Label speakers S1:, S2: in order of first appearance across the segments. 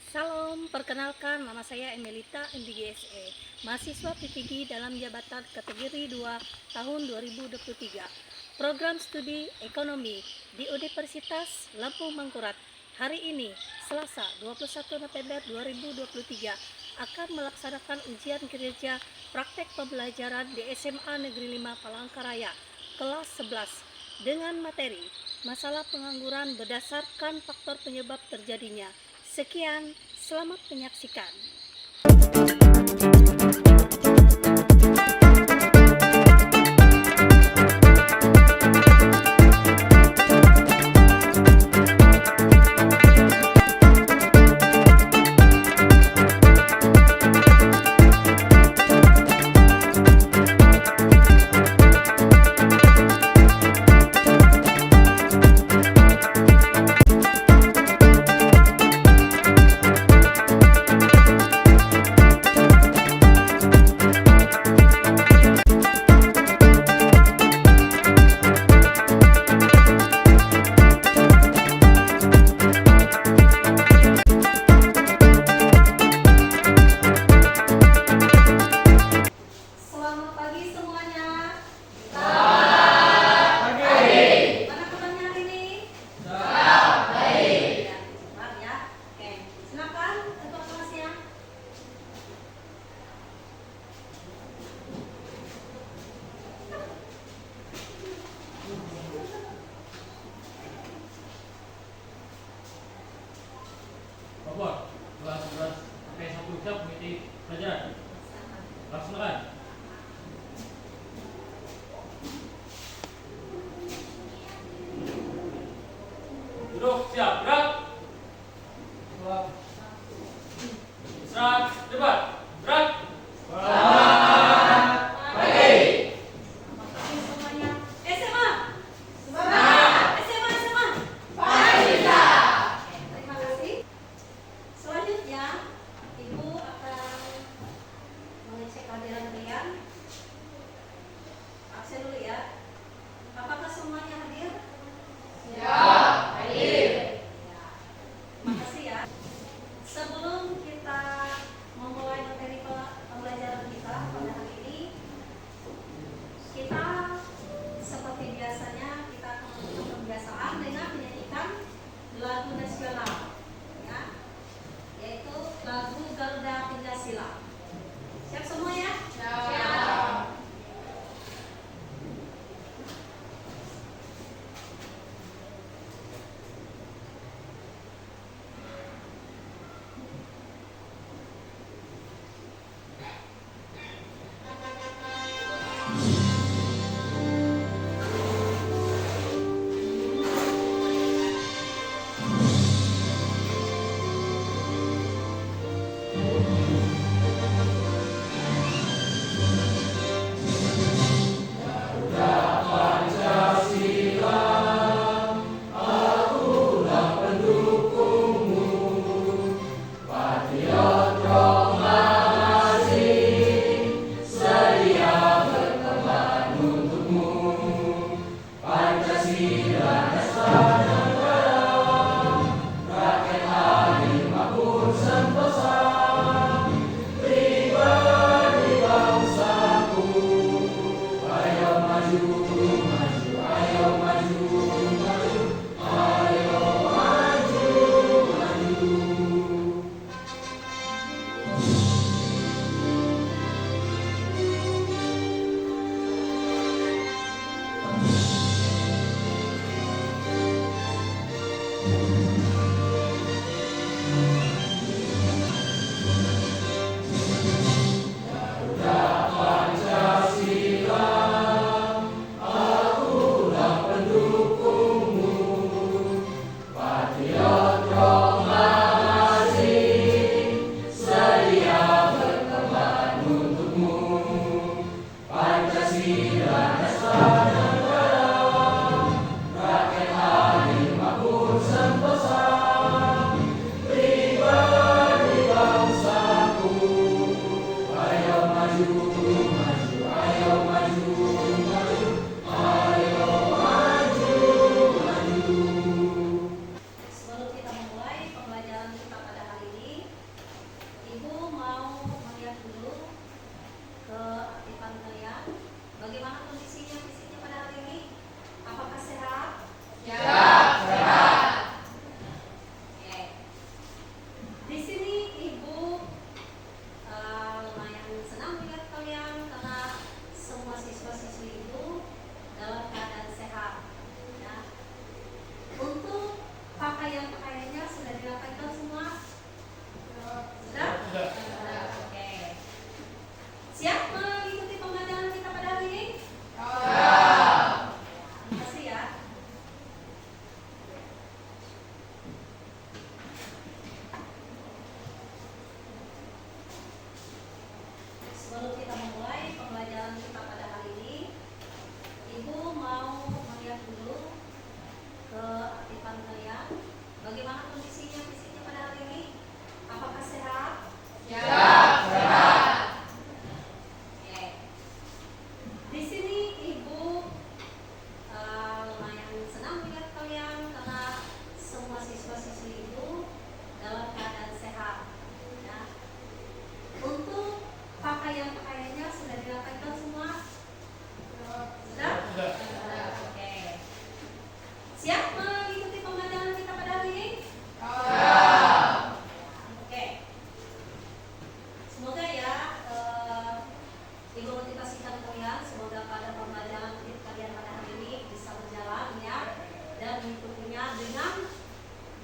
S1: Salam, perkenalkan nama saya Emelita MBGSE, mahasiswa PPG dalam jabatan kategori 2 tahun 2023. Program studi ekonomi di Universitas Lampung Mangkurat. Hari ini, Selasa 21 November 2023, akan melaksanakan ujian kinerja praktek pembelajaran di SMA Negeri 5 Palangkaraya, kelas 11, dengan materi masalah pengangguran berdasarkan faktor penyebab terjadinya. Sekian, selamat menyaksikan.
S2: Bapak, kelas 11 sampai 1 jam mengikuti pelajaran. Laksanakan. Duduk, siap, gerak. Istirahat, debat, gerak.
S1: Absen dulu ya. Apakah semuanya hadir?
S3: Ya, hadir.
S1: Ya. Makasih ya. Sebelum kita memulai materi pembelajaran kita pada hari ini, kita seperti biasanya kita akan melakukan pembiasaan dengan menyanyikan lagu nasional, ya, yaitu lagu Garuda Pancasila. Siap semua ya?
S3: Siap.
S1: yang senang melihat kalian karena semua siswa-siswi itu dalam keadaan sehat. Ya. Untuk pakaiannya sudah dirapatkan semua? Sudah?
S2: Sudah.
S1: Oke. Siap mengikuti pembelajaran kita pada hari ini? Oke. Semoga ya Ibu motivasikan kalian, semoga pada pembelajaran kalian pada hari ini bisa berjalan ya dan mengikutinya dengan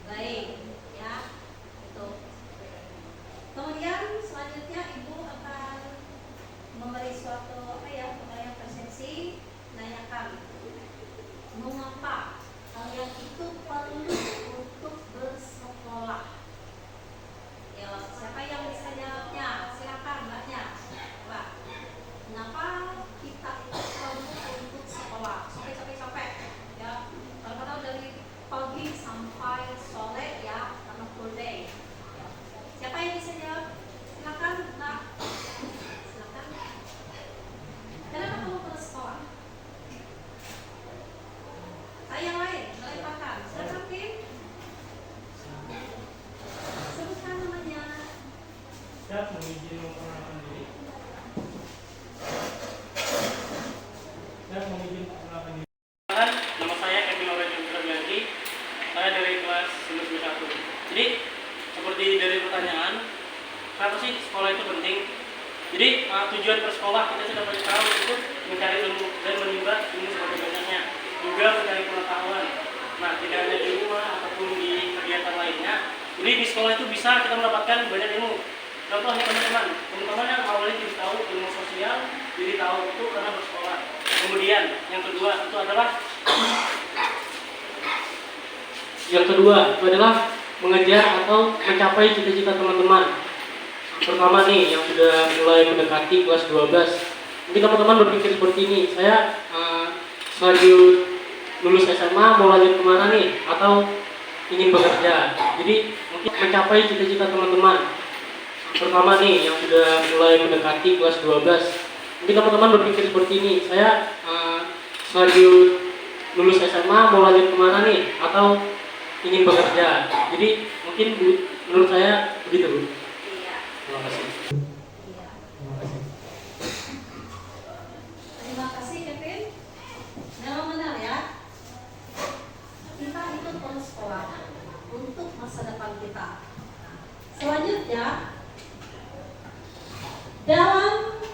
S1: baik ya. Itu. Kemudian selanjutnya Ibu akan memberi suatu pertanyaan persepsi, nanyakan mengapa kalian itu perlu untuk bersekolah. Ya, siapa yang bisa jawabnya? Silakan Mbaknya. Mbak, mengapa kita itu perlu untuk sekolah? Capek-capek ya. Kalau dari pagi sampai sore ya, karena full day. Ya. Siapa yang bisa jawab? Silakan Mbak. Silakan. Kenapa kamu perlu sekolah? Yang lain, melemparkan. Silakan Kim. Sebutkan namanya.
S2: Siap, mohon izin memperkenalkan diri. Siap, mohon izin memperkenalkan diri. Nama saya Kevin Lorenzo Sudaryanti. Saya dari kelas 991. Jadi, seperti dari pertanyaan, kenapa sih sekolah itu penting? Jadi, tujuan bersekolah kita sudah banyak tahu itu mencari ilmu dan menimba ilmu sebanyak-banyaknya, juga mencari pengetahuan. Nah, tidak hanya di rumah ataupun di kegiatan lainnya. Jadi di sekolah itu bisa kita mendapatkan banyak ilmu. Contohnya teman-teman yang awalnya tidak tahu ilmu sosial, jadi tahu itu karena bersekolah. Kemudian yang kedua itu adalah mengejar atau mencapai cita-cita teman-teman. Pertama nih yang sudah mulai mendekati kelas 12. Mungkin teman-teman berpikir seperti ini, saya selanjut lulus SMA mau lanjut kemana nih? Atau ingin bekerja. Jadi mungkin mencapai cita-cita teman-teman. Pertama nih yang sudah mulai mendekati kelas 12. Mungkin teman-teman berpikir seperti ini, saya selanjut lulus SMA mau lanjut kemana nih? Atau ingin bekerja. Jadi mungkin menurut saya begitu Bu.
S1: Iya.
S2: Terima kasih.
S1: Iya.
S2: Terima kasih.
S1: Terima kasih Kevin. Memang benar ya. Kita itu perlu sekolah untuk masa depan kita. Selanjutnya, dalam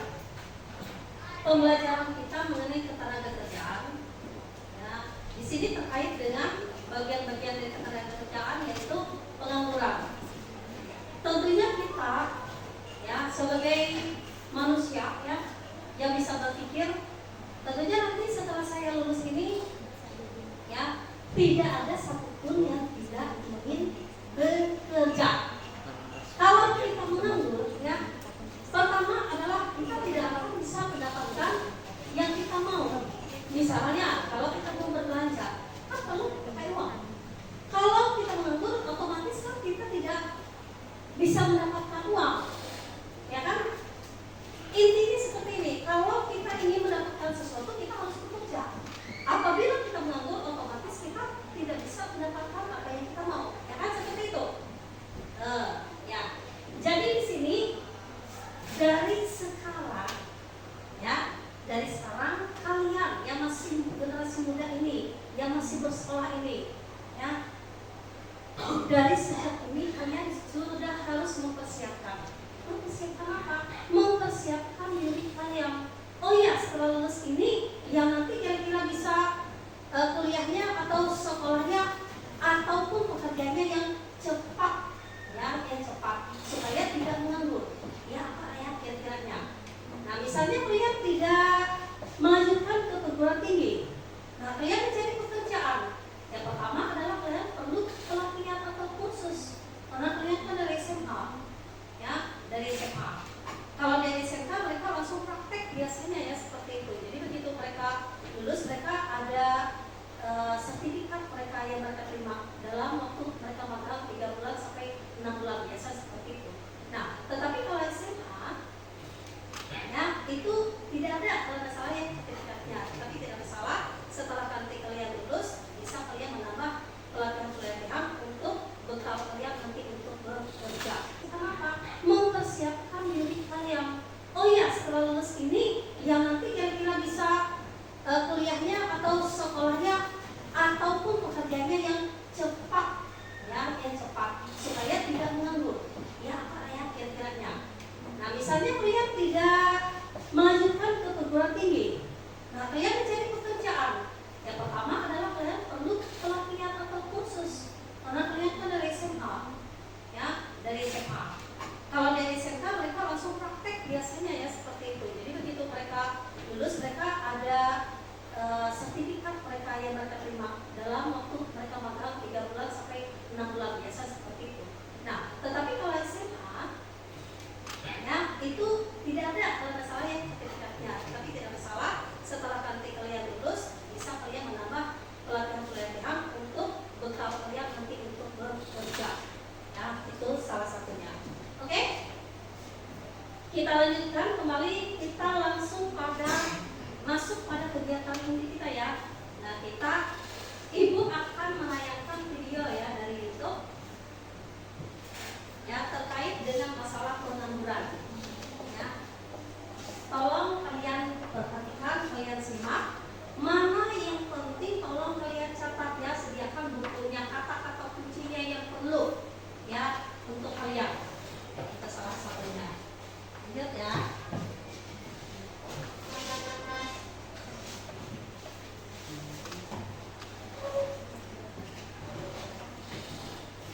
S1: pembelajaran kita mengenai ketenagakerjaan, ya, di sini terkait dengan bagian-bagian dari ketenagakerjaan yaitu pengangguran. Tentunya kita, ya, sebagai manusia ya yang bisa berpikir, tentunya nanti setelah saya lulus ini, ya, tidak ada satupun yang tidak ingin bekerja. Kalau kita menganggur, ya, pertama adalah kita tidak akan bisa mendapatkan yang kita mau. Misalnya, kalau kita mau berbelanja, kan perlu pakai uang. Kalau kita menganggur, otomatis kan kita tidak bisa mendapatkan uang, ya kan? Intinya seperti ini. Kalau kita ingin mendapatkan sesuatu, kita harus bekerja. Apabila kita menganggur, otomatis kita tidak bisa mendapatkan apa yang kita mau, ya kan? Seperti itu. Ya. Jadi di sini dari sekarang, ya, dari sekarang kalian yang masih generasi muda ini, yang masih bersekolah ini, ya, dari sejak ini kalian sudah harus mempersiapkan apa? Mempersiapkan diri kalian. Oh ya, setelah lulus ini, yang nanti kira-kira bisa kuliahnya atau sekolahnya ataupun pekerjaannya yang cepat, ya, yang cepat, supaya tidak menganggur. Ya, apa ya kira-kiranya? Nah, misalnya kalian tidak melanjutkan ke perguruan tinggi, nah kalian mencari pekerjaan. Yang pertama adalah kalian perlu pelatihan atau kursus, karena kalian kan dari SMA, ya, dari SMA. Kalau dari SMK mereka langsung praktek biasanya ya seperti itu. Jadi begitu mereka lulus, mereka ada sertifikat mereka yang mereka terima dalam waktu mereka magang 3 bulan sampai 6 bulan biasa seperti itu. Nah, tetapi kalau SMA, ya, itu tidak ada kalau masalahnya sertifikatnya. Tapi tidak masalah, setelah nanti kalian lulus,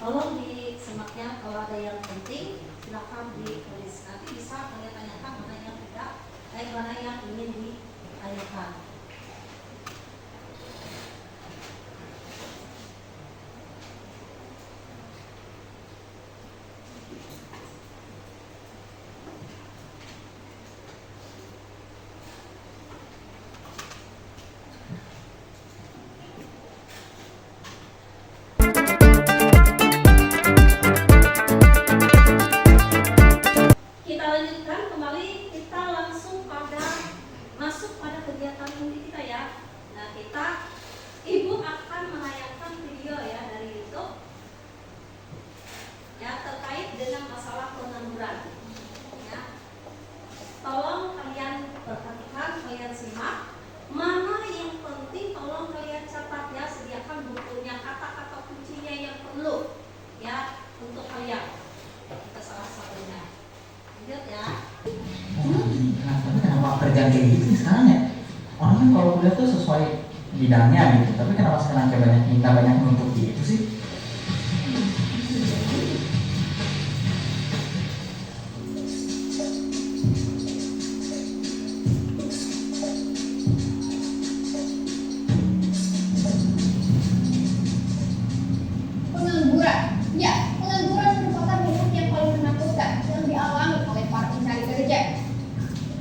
S1: Tolong disimaknya, kalau ada yang penting silakan ditulis. Nanti bisa kalian tanyakan mana yang tidak, mana yang ingin ditanyakan. Kita lanjutkan kembali, kita langsung masuk pada kegiatan inti kita ya. Nah, Ibu akan menayangkan video ya dari YouTube ya terkait dengan masalah pengangguran. Ya. Tolong kalian perhatikan, kalian simak. Mana yang penting tolong kalian catat ya, sediakan bukunya, kata-kata kuncinya yang perlu ya untuk kalian. Itu salah satunya. Lanjut ya.
S4: Tapi kenapa kerjaan kayak gitu sekarang ya? Orang kan kalau kuliah tuh sesuai bidangnya gitu, tapi kenapa sekarang kayak banyak nuntut gitu sih?
S3: Pengangguran. Ya, pengangguran merupakan hidup yang paling menakutkan yang dialami oleh para pencari kerja.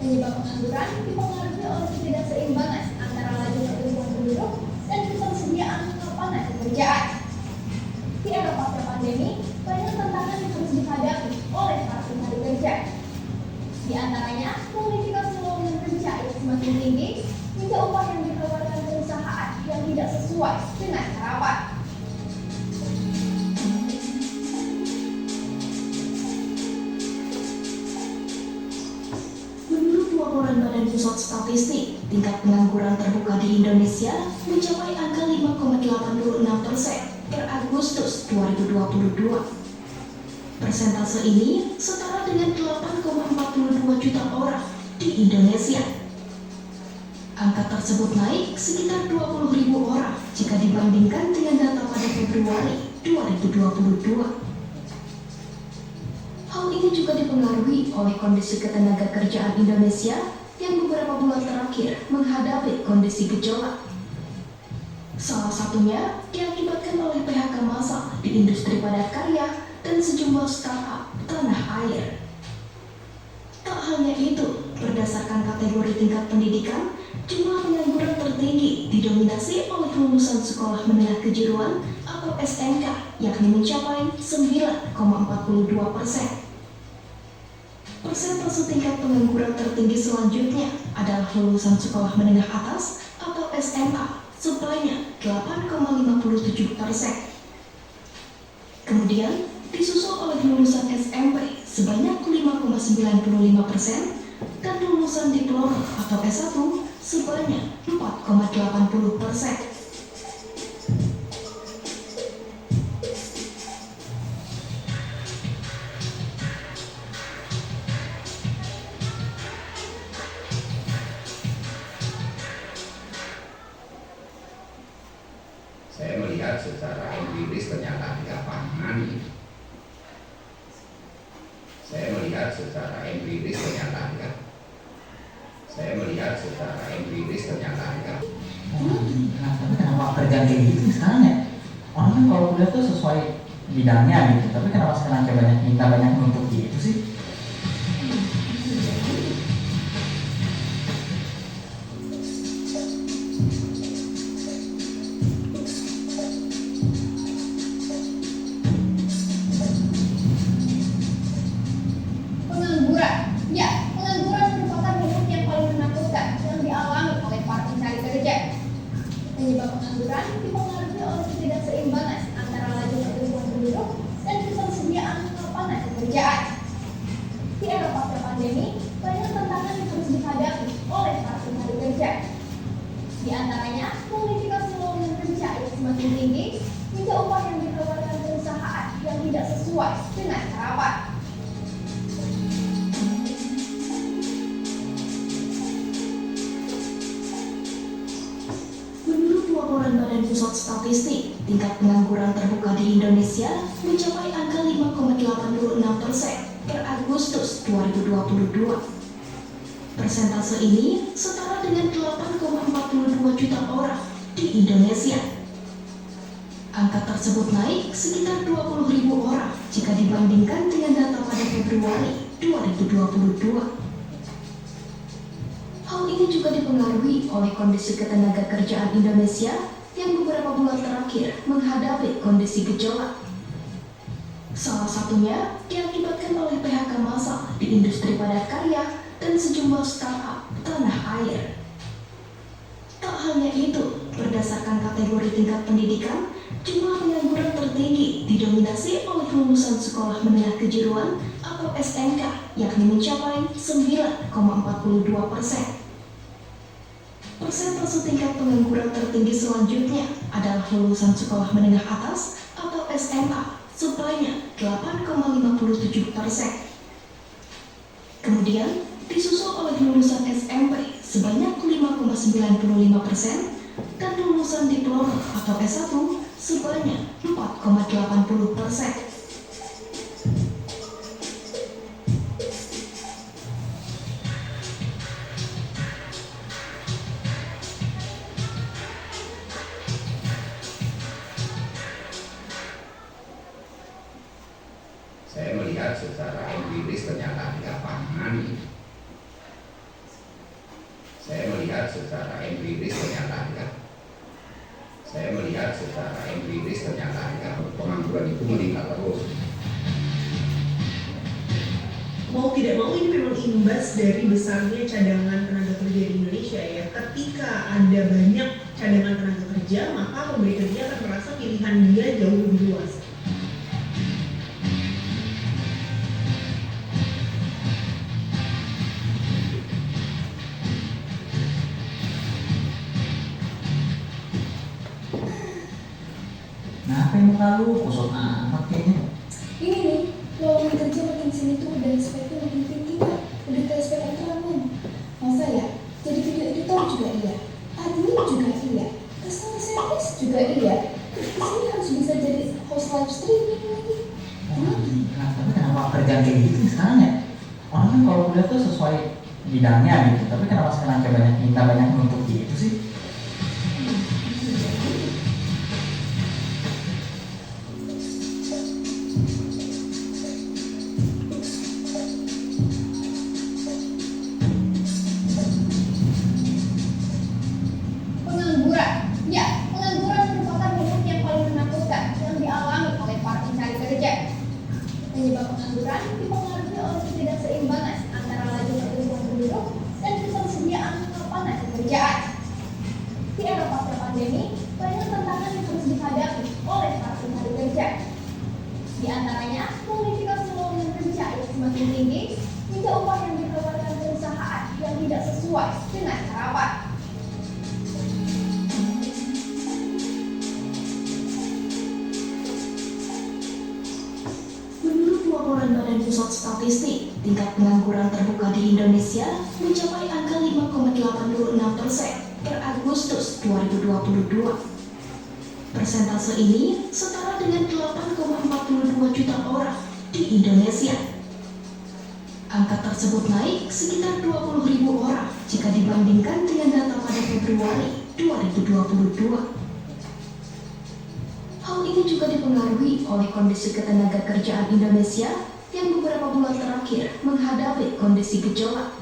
S3: Penyebab pengangguran dipengaruhi oleh ketidakseimbangan antara laju pertumbuhan penduduk dan ketersediaan lapangan pekerjaan. Di era pasca pandemi, banyak tantangan yang harus dihadapi oleh para pencari kerja. Di antaranya, kualifikasi lowongan kerja yang semakin tinggi hingga upah yang ditawarkan perusahaan yang tidak sesuai dengan harapan.
S5: Menurut laporan Badan Pusat Statistik, tingkat pengangguran terbuka di Indonesia mencapai angka 5,86% per Agustus 2022. Persentase ini setara dengan 8,42 juta orang di Indonesia. Angka tersebut naik sekitar 20.000 orang jika dibandingkan dengan data pada Februari 2022. Hal ini juga dipengaruhi oleh kondisi ketenaga kerjaan Indonesia yang beberapa bulan terakhir menghadapi kondisi gejolak. Salah satunya diakibatkan oleh PHK massal di industri padat karya dan sejumlah startup tanah air. Tak hanya itu, berdasarkan kategori tingkat pendidikan, jumlah pengangguran tertinggi didominasi oleh lulusan sekolah menengah kejuruan atau SMK, yakni mencapai 9,42%. Persentase tingkat pengangguran tertinggi selanjutnya adalah lulusan sekolah menengah atas atau SMA sebanyak 8,57%. Kemudian disusul oleh lulusan SMP sebanyak 5,95% dan lulusan diploma atau S1 sebanyak 4,80%.
S6: Saya melihat secara empiris kenyataan di lapangan. Saya melihat secara empiris kenyataan.
S4: Tapi kenapa kerjaan kayak gitu sekarang ya? Orang kan kalau kuliah tuh sesuai bidangnya gitu, tapi kenapa sekarang kayak banyak nuntut gitu sih?
S3: Pengangguran. Ya, pengangguran merupakan hidup yang paling menakutkan yang dialami oleh para pencari kerja. Penyebab pengangguran dipengaruhi oleh ketidakseimbangan antara laju pertumbuhan penduduk dan ketersediaan lapangan pekerjaan. Di era pasca pandemi, banyak tantangan yang harus dihadapi oleh para pencari kerja. Di antaranya, kualifikasi lowongan kerja yang semakin tinggi hingga upah yang ditawarkan perusahaan yang tidak sesuai dengan harapan.
S5: Menurut laporan Badan Pusat Statistik, tingkat pengangguran terbuka di Indonesia mencapai angka 5,86% per Agustus 2022. Persentase ini setara dengan 8,42 juta orang di Indonesia. Angka tersebut naik sekitar 20.000 orang jika dibandingkan dengan data pada Februari 2022. Hal ini juga dipengaruhi oleh kondisi ketenagakerjaan Indonesia yang beberapa bulan terakhir menghadapi kondisi gejolak. Salah satunya diakibatkan oleh PHK massal di industri padat karya dan sejumlah startup tanah air. Tak hanya itu, berdasarkan kategori tingkat pendidikan, jumlah pengangguran tertinggi didominasi oleh lulusan sekolah menengah kejuruan atau SMK, yakni mencapai 9,42%. Persentase tingkat pengangguran tertinggi selanjutnya adalah lulusan sekolah menengah atas atau SMA sebanyak 8,57%. Kemudian disusul oleh lulusan SMP sebanyak 5,95% dan lulusan diploma atau S1 sebanyak 4,80%.
S6: Saya melihat secara empiris kenyataan di lapangan. Saya melihat secara empiris kenyataannya pengangguran itu meningkat terus.
S7: Mau tidak mau ini memang imbas dari besarnya cadangan tenaga kerja di Indonesia ya. Ketika ada banyak cadangan tenaga kerja, maka pemberi kerja akan merasa pilihan dia jauh lebih luas.
S4: Kenapa yang muka lu kusut amat kayaknya?
S3: Ini nih, lowongan kerja makin sini tuh udah SPP makin tinggi kan? Udah ke SPP kan? Masa ya? Jadi video editor juga iya, admin juga iya, customer service juga iya. Di sini harus bisa jadi host live streaming lagi.
S4: Wah gila, tapi kenapa kerjaan kayak gitu sekarang ya? Orang kan kalau kuliah tuh sesuai bidangnya gitu, tapi kenapa sekarang kayak banyak minta banyak nuntut gitu sih?
S3: Pengangguran, ya, pengangguran merupakan hidup yang paling menakutkan yang dialami oleh para pencari kerja. Penyebab pengangguran dipengaruhi oleh ketidakseimbangan antara laju pertumbuhan penduduk dan ketersediaan lapangan pekerjaan. Di era pasca pandemi, banyak tantangan yang harus dihadapi oleh para pencari kerja. Di antaranya, kualifikasi lowongan kerja yang semakin tinggi hingga upah yang ditawarkan perusahaan yang tidak sesuai dengan harapan.
S5: Menurut laporan Badan Pusat Statistik, tingkat pengangguran terbuka di Indonesia mencapai angka 5,86% per Agustus 2022. Persentase ini setara dengan 8,42 juta orang di Indonesia. Angka tersebut naik sekitar 20.000 orang jika dibandingkan dengan data pada Februari 2022. Hal ini juga dipengaruhi oleh kondisi ketenagakerjaan Indonesia yang beberapa bulan terakhir menghadapi kondisi gejolak.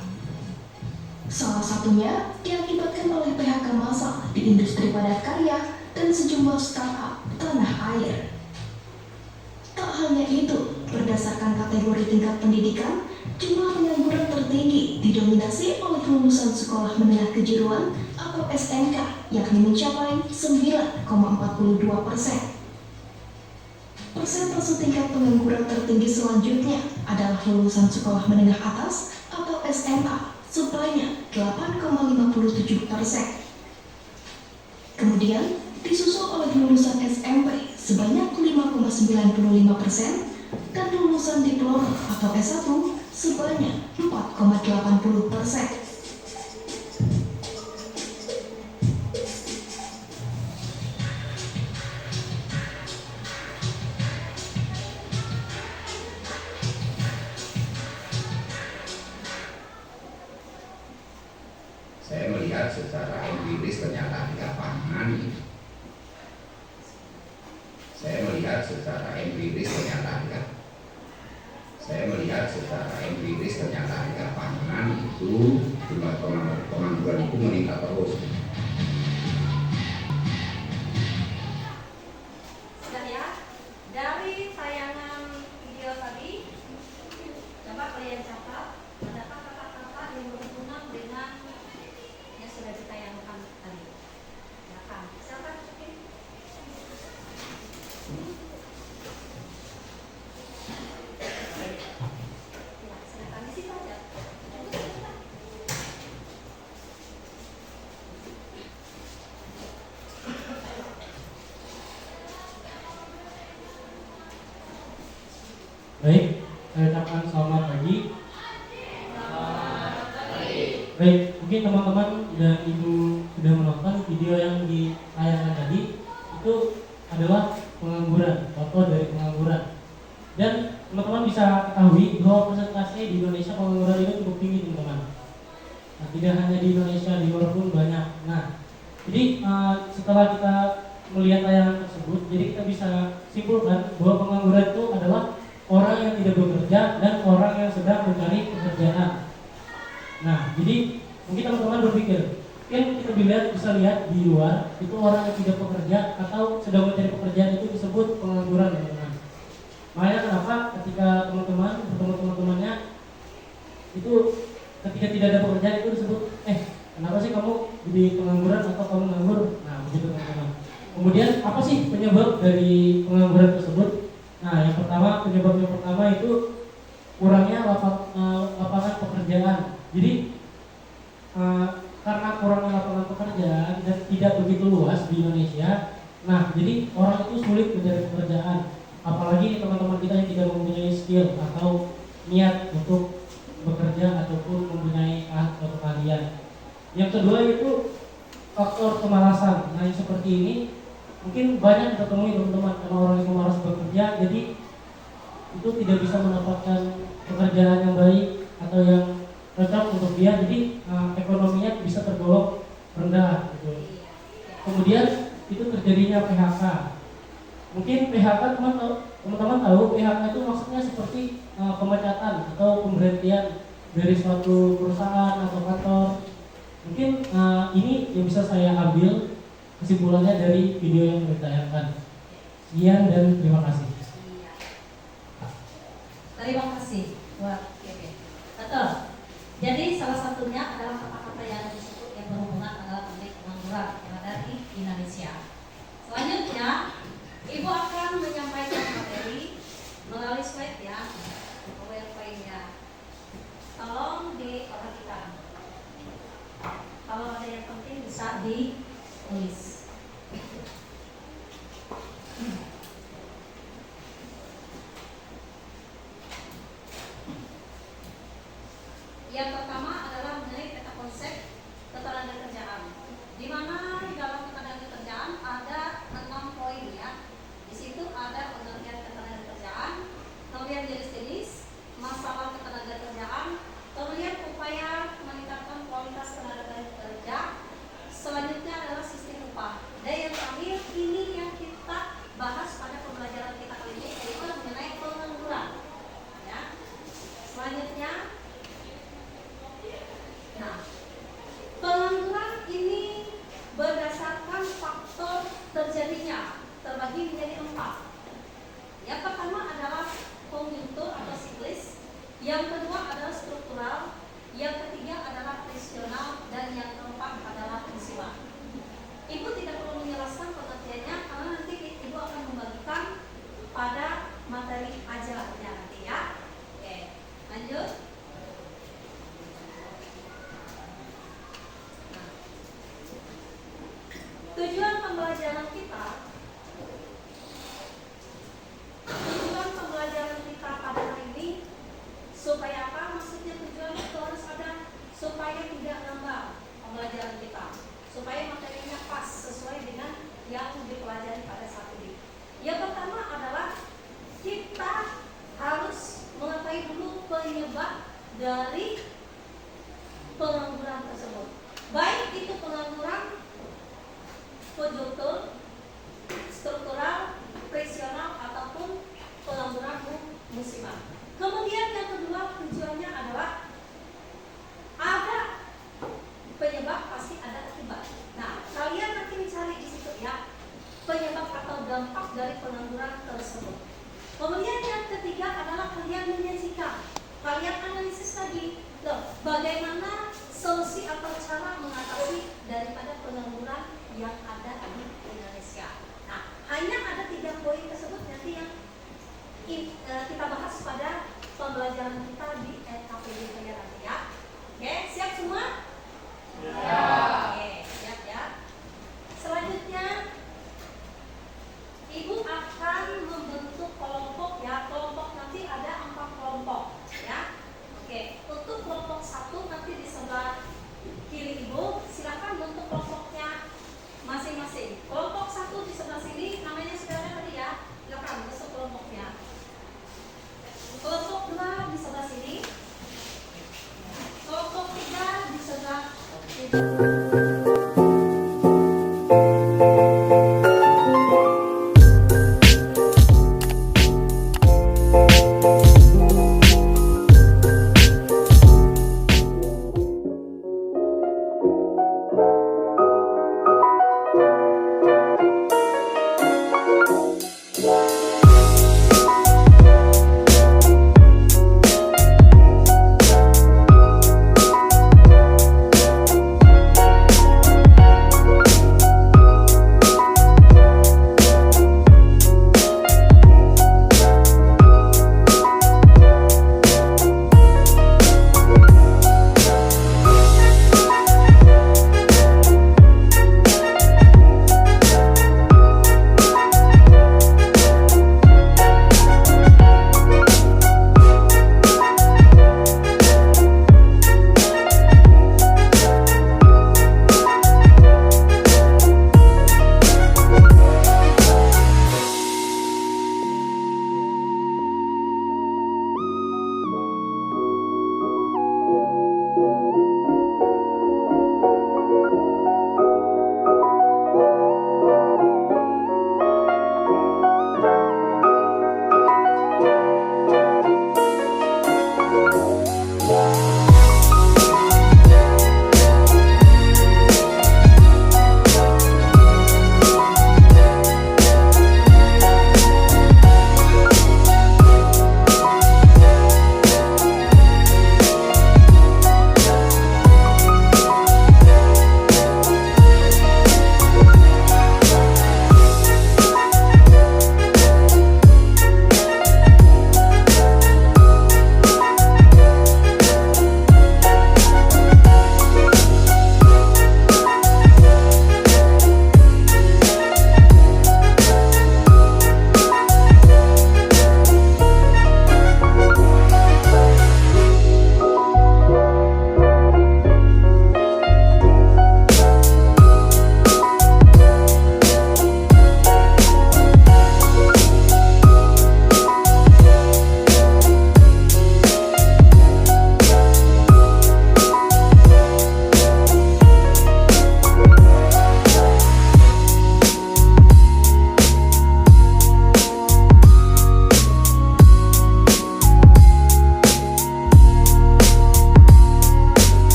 S5: Salah satunya diakibatkan oleh PHK massal di industri padat karya dan sejumlah startup tanah air. Tak hanya itu, berdasarkan kategori tingkat pendidikan, jumlah pengangguran tertinggi didominasi oleh lulusan sekolah menengah kejuruan atau SMK, yakni mencapai 9,42%. Persentase tingkat pengangguran tertinggi selanjutnya adalah lulusan sekolah menengah atas atau SMA sebanyak 8,57%. Kemudian disusul oleh lulusan SMP sebanyak 5,95% dan lulusan diploma atau S1 sebanyak 4,80%.
S6: melihat secara empiris ternyata di lapangan itu jumlah pengangguran itu meningkat terus.
S1: Sudah ya, dari tayangan video tadi, coba kalian catat, adakah kata-kata yang berhubungan dengan yang sudah ditayangkan tadi? Silakan, silakan. Ya, silakan di situ aja.
S2: Baik, saya ucapkan selamat pagi. Baik, mungkin teman-teman dan ibu sudah menonton video yang ditayangkan tadi. Itu adalah pengangguran, foto dari pengangguran. Dan teman-teman bisa ketahui bahwa persentase di Indonesia pengangguran itu cukup tinggi, teman-teman. Nah, tidak hanya di Indonesia, di luar pun banyak. Nah, jadi setelah kita melihat tayangan tersebut, jadi kita bisa simpulkan bahwa pengangguran itu adalah orang yang tidak bekerja dan orang yang sedang mencari pekerjaan. Nah, jadi mungkin teman-teman berpikir, kan kita bisa lihat di luar itu orang yang tidak bekerja atau sedang mencari pekerjaan itu disebut pengangguran, teman-teman. Makanya kenapa ketika teman-teman bertemu teman-temannya itu ketika tidak ada pekerjaan itu disebut, kenapa sih kamu jadi pengangguran atau kamu nganggur? Nah, begitu teman-teman. Kemudian apa sih penyebab dari pengangguran tersebut? Nah, yang pertama, penyebabnya pertama itu kurangnya lapangan pekerjaan. Jadi karena kurangnya lapangan pekerjaan dan tidak begitu luas di Indonesia, nah jadi orang itu sulit mencari pekerjaan. Apalagi teman-teman kita yang tidak mempunyai skill atau niat untuk bekerja ataupun mempunyai suatu keahlian. Yang kedua itu faktor kemalasan. Nah, yang seperti ini mungkin banyak kita temui teman-teman, karena orang yang malas bekerja, jadi itu tidak bisa mendapatkan pekerjaan yang baik atau yang cocok untuk dia, jadi ekonominya bisa tergolong rendah gitu. Kemudian itu terjadinya PHK. Mungkin PHK teman-teman tahu PHK itu maksudnya seperti pemecatan atau pemberhentian dari suatu perusahaan atau kantor. Mungkin ini yang bisa saya ambil kesimpulannya dari video yang ditayangkan. Sekian dan terima kasih.
S1: Terima kasih. Wah, oke. Betul. Jadi salah satunya adalah kata-kata yang disebut yang berhubungan adalah tentang pengangguran yang ada di Indonesia. Selanjutnya, Ibu akan menyampaikan materi melalui slide ya, PowerPoint-nya. Tolong diperhatikan. Kalau ada yang penting bisa ditulis. Yang pertama adalah mengenai peta konsep ketenagakerjaan, di mana di dalam ketenagakerjaan ada 6 poin ya. Di situ ada pengertian ketenagakerjaan, kemudian jenis-jenis masalah ketenagakerjaan, kemudian upaya meningkatkan kualitas tenaga kerja, selanjutnya adalah sistem upah. Dan yang terakhir ini yang kita bahas pada pembelajaran kita kali ini, yaitu mengenai pengangguran. Ya. Selanjutnya. Nah, pengangguran ini berdasarkan faktor terjadinya terbagi menjadi 4. Yang pertama adalah konjungtur atau siklis, yang kedua adalah struktural, yang ketiga adalah presional, dan yang keempat adalah fungsional. Ibu tidak perlu menjelaskan pengertiannya karena nanti Ibu akan membagikan pada materi ajarnya nanti ya. Oke, lanjut. Tujuan pembelajaran kita pada hari ini supaya apa? Maksudnya tujuan itu harus ada supaya tidak ngambang pembelajaran kita, supaya materinya pas sesuai dengan yang dipelajari pada dampak dari pengangguran tersebut. Kemudian yang ketiga adalah kalian menyajikan, kalian analisis lagi, loh, bagaimana solusi atau cara mengatasi daripada pengangguran yang ada di Indonesia. Nah, hanya ada 3 poin tersebut nanti yang kita bahas pada pembelajaran kita di LKPD nanti ya. Oke, siap semua? Ya. Oke, siap ya. Selanjutnya, Ibu akan membentuk kelompok ya. Kelompok nanti ada 4 kelompok ya. Oke, untuk kelompok 1 nanti di sebelah kiri Ibu, silakan bentuk kelompoknya masing-masing. Kelompok 1 di sebelah sini namanya saudara tadi ya. Silakan bentuk kelompoknya. Kelompok 2 di sebelah sini. Kelompok 3 di sebelah kiri.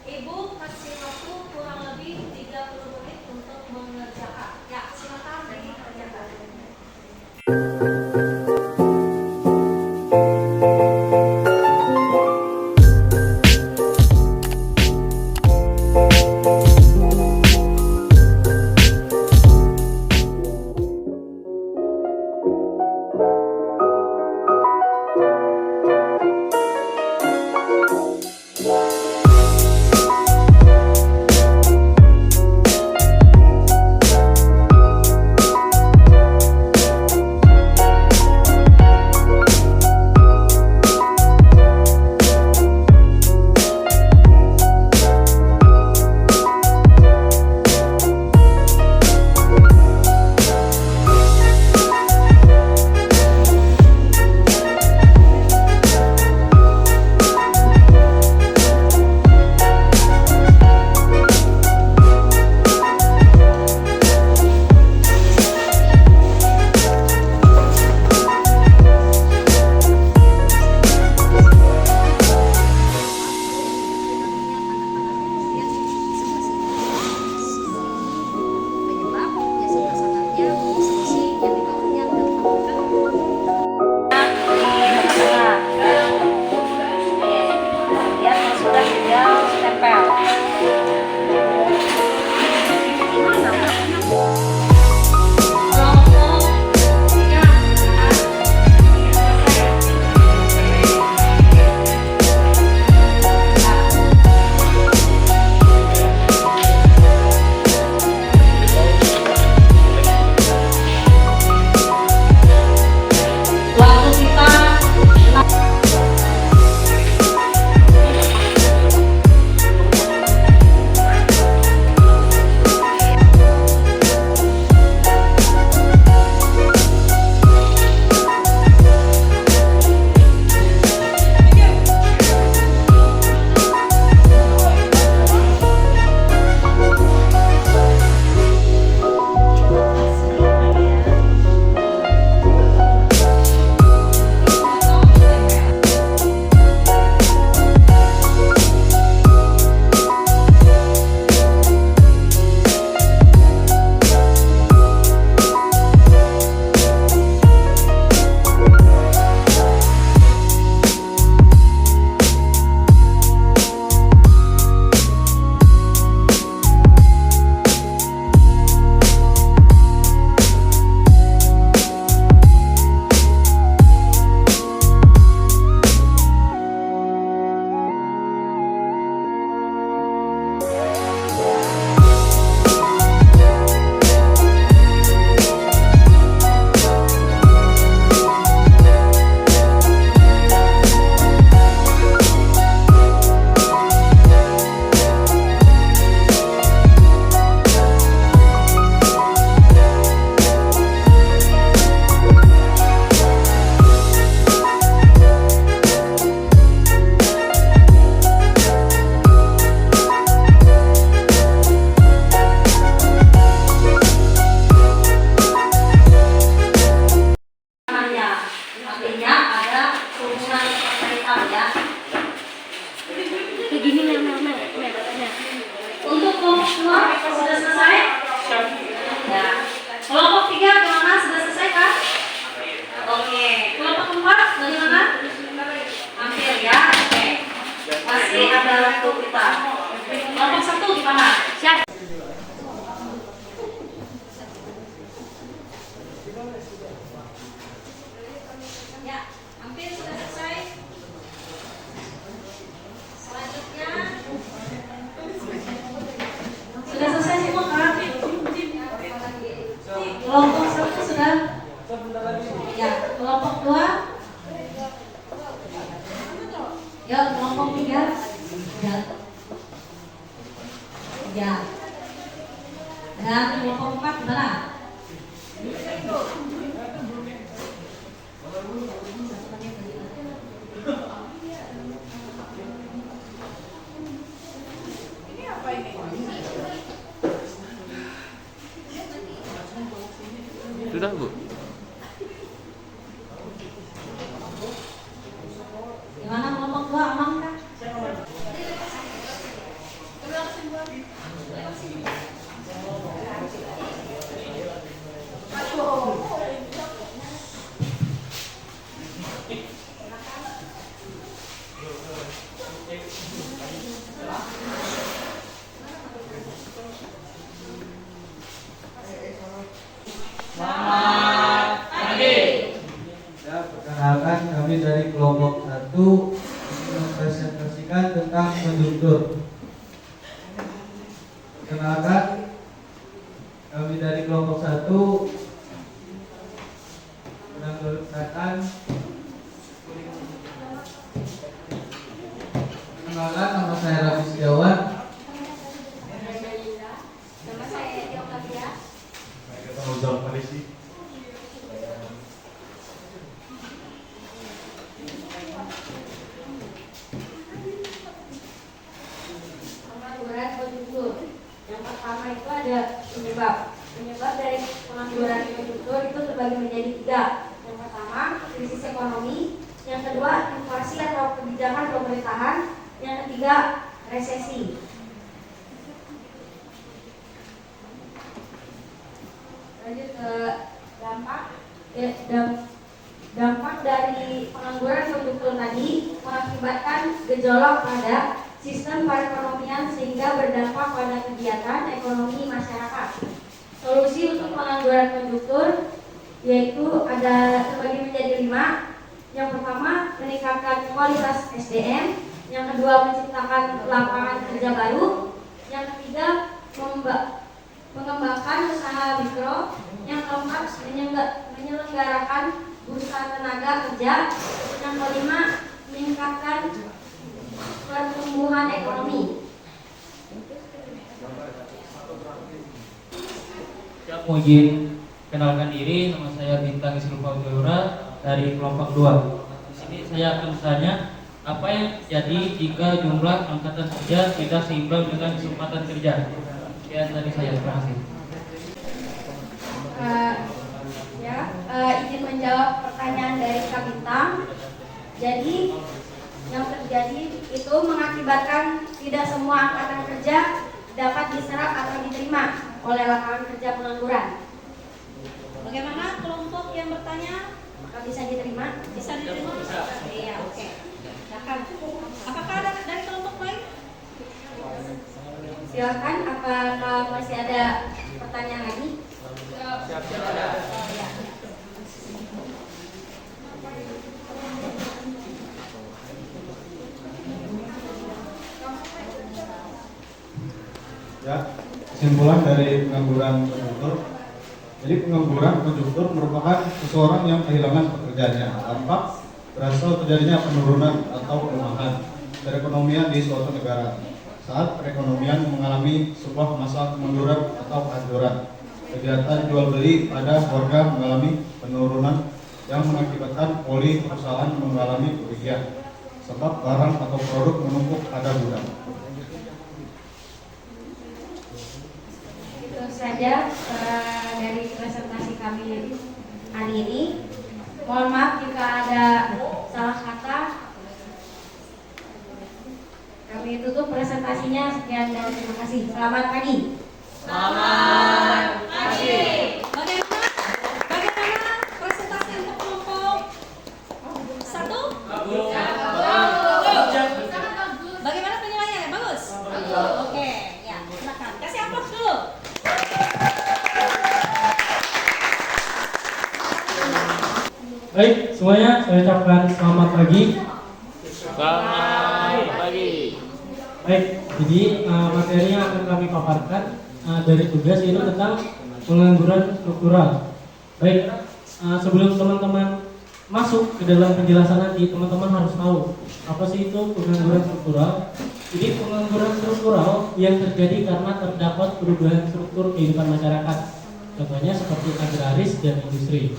S1: Ibu kasih waktu kurang lebih 30 menit untuk mengerjakan. Ya, silakan dikerjakan. Untuk kelompok 2 sudah selesai? Ya. Kelompok 3 gimana? Sudah selesai kan? Oke. Kelompok 4 bagaimana? Hampir ya. Oke. Masih ada waktu kita. Kelompok 1 gimana? Siap. Ya, hampir sudah selesai. Selanjutnya sudah selesai semua kan? Kelompok 1 sudah? Ya, kelompok 2? Ya, kelompok 3? Ya. Ya. Dan kelompok 4 gimana?
S8: Sudah, Bu.
S1: Gimana kelompok 2 aman kan?
S8: Ya, perkenalkan kami dari kelompok 1 mempresentasikan tentang konduktor. Perkenalkan kami dari kelompok 1 menanggapan. Perkenalkan, nama saya Raffi Setiawan.
S3: Nama saya Edi Oktavia. Pengangguran konduktor. Yang pertama itu ada penyebab. Penyebab dari pengangguran konduktor itu terbagi menjadi 3. Yang pertama, krisis ekonomi. Yang kedua, inflasi atau kebijakan pemerintahan. Yang ketiga, resesi. Lanjut ke dampak. Dampak dari pengangguran konduktor tadi mengakibatkan gejolak pada sistem perekonomian sehingga berdampak pada kegiatan ekonomi masyarakat. Solusi untuk pengangguran konduktor yaitu ada terbagi menjadi 5. Yang pertama, meningkatkan kualitas SDM. Yang kedua, menciptakan lapangan kerja baru. Yang ketiga, mengembangkan usaha mikro. Yang keempat, menyelenggarakan bursa tenaga kerja. Yang kelima, meningkatkan pertumbuhan ekonomi.
S9: Saya mau izin kenalkan diri, nama saya Bintang Isrufa Ujura dari kelompok 2. Di sini saya akan bertanya, apa yang jadi jika jumlah angkatan kerja tidak seimbang dengan kesempatan kerja? Sekian dari saya, terima kasih.
S3: Izin menjawab pertanyaan dari Kak Bintang. Jadi yang terjadi itu mengakibatkan tidak semua angkatan kerja dapat diserap atau diterima oleh lapangan kerja pengangguran.
S1: Bagaimana kelompok yang bertanya?
S3: Maka bisa diterima?
S1: Bisa diterima? Iya, oke. Silakan. Apakah ada dari kelompok lain?
S3: Silakan. Apakah masih ada pertanyaan lagi?
S2: Siap.
S3: Ya.
S8: Ya, kesimpulan dari pengangguran konduktor. Jadi pengangguran konduktor merupakan seseorang yang kehilangan pekerjaannya tanpa berasal terjadinya penurunan atau pelemahan perekonomian di suatu negara saat perekonomian mengalami sebuah masa kemunduran atau kehancuran. Kegiatan jual beli pada warga mengalami penurunan yang mengakibatkan poli perusahaan mengalami kerugian sebab barang atau produk menumpuk pada gudang.
S3: Itu saja dari presentasi kami hari ini. Mohon maaf jika ada salah kata. Kami tutup presentasinya. Sekian dan terima kasih. Selamat pagi.
S1: Bagaimana presentasi untuk kelompok 1? Bagaimana penilaiannya? Bagus? Oke, ya, silakan. Kasih amplop dulu.
S2: Baik, semuanya saya ucapkan selamat pagi. Baik, jadi materi yang akan kami paparkan dari tugas ini tentang pengangguran struktural. Baik, sebelum teman-teman masuk ke dalam penjelasan nanti, teman-teman harus tahu apa sih itu pengangguran struktural. Jadi pengangguran struktural yang terjadi karena terdapat perubahan struktur kehidupan masyarakat. Contohnya seperti agraris dan industri.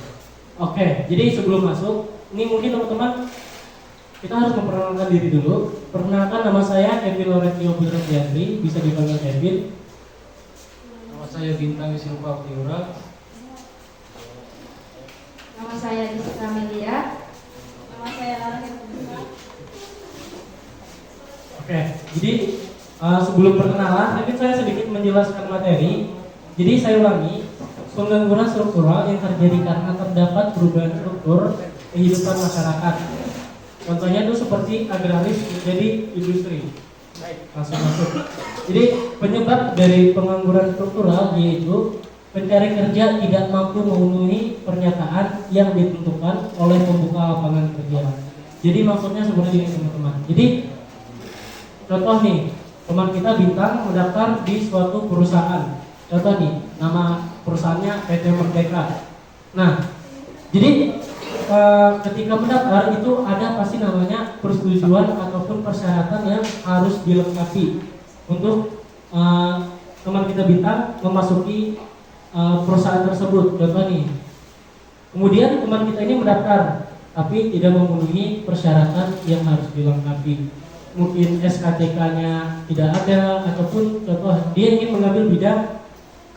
S2: Oke, jadi sebelum masuk, ini mungkin teman-teman kita harus memperkenalkan diri dulu. Perkenalkan, nama saya Kevin Laurentio Putra Fiandri, bisa dipanggil Kevin. Nama saya Bintang Isrufa Ujura.
S3: Nama saya Disa Melia.
S1: Nama saya Lara.
S2: Oke, jadi Sebelum perkenalan, mungkin saya sedikit menjelaskan materi. Jadi saya ulangi, pengangguran struktural yang terjadi karena terdapat perubahan struktur kehidupan masyarakat. Contohnya itu seperti agraris menjadi industri. Baik, langsung masuk. Jadi penyebab dari pengangguran struktural yaitu pencari kerja tidak mampu memenuhi pernyataan yang ditentukan oleh pembuka lapangan kerja. Jadi maksudnya seperti ini teman-teman. Jadi contoh nih, teman kita Bintang mendaftar di suatu perusahaan. Contoh nih, nama perusahaannya PT Merdeka. Nah, jadi ketika mendaftar itu ada pasti namanya persetujuan ataupun persyaratan yang harus dilengkapi untuk teman kita Bintang memasuki perusahaan tersebut. Contoh nih, kemudian teman kita ini mendaftar tapi tidak memenuhi persyaratan yang harus dilengkapi. Mungkin SKTK-nya tidak ada, ataupun contoh dia ingin mengambil bidang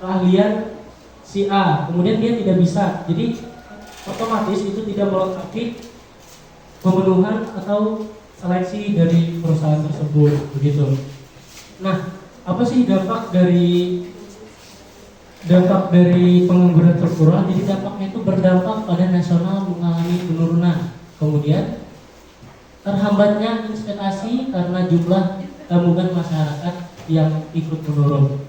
S2: keahlian si A, kemudian dia tidak bisa, jadi otomatis itu tidak melengkapi pemenuhan atau seleksi dari perusahaan tersebut, begitu. Nah, apa sih dampak dari pengangguran struktural? Jadi dampaknya itu berdampak pada nasional mengalami penurunan, kemudian terhambatnya investasi karena jumlah tabungan masyarakat yang ikut menurun.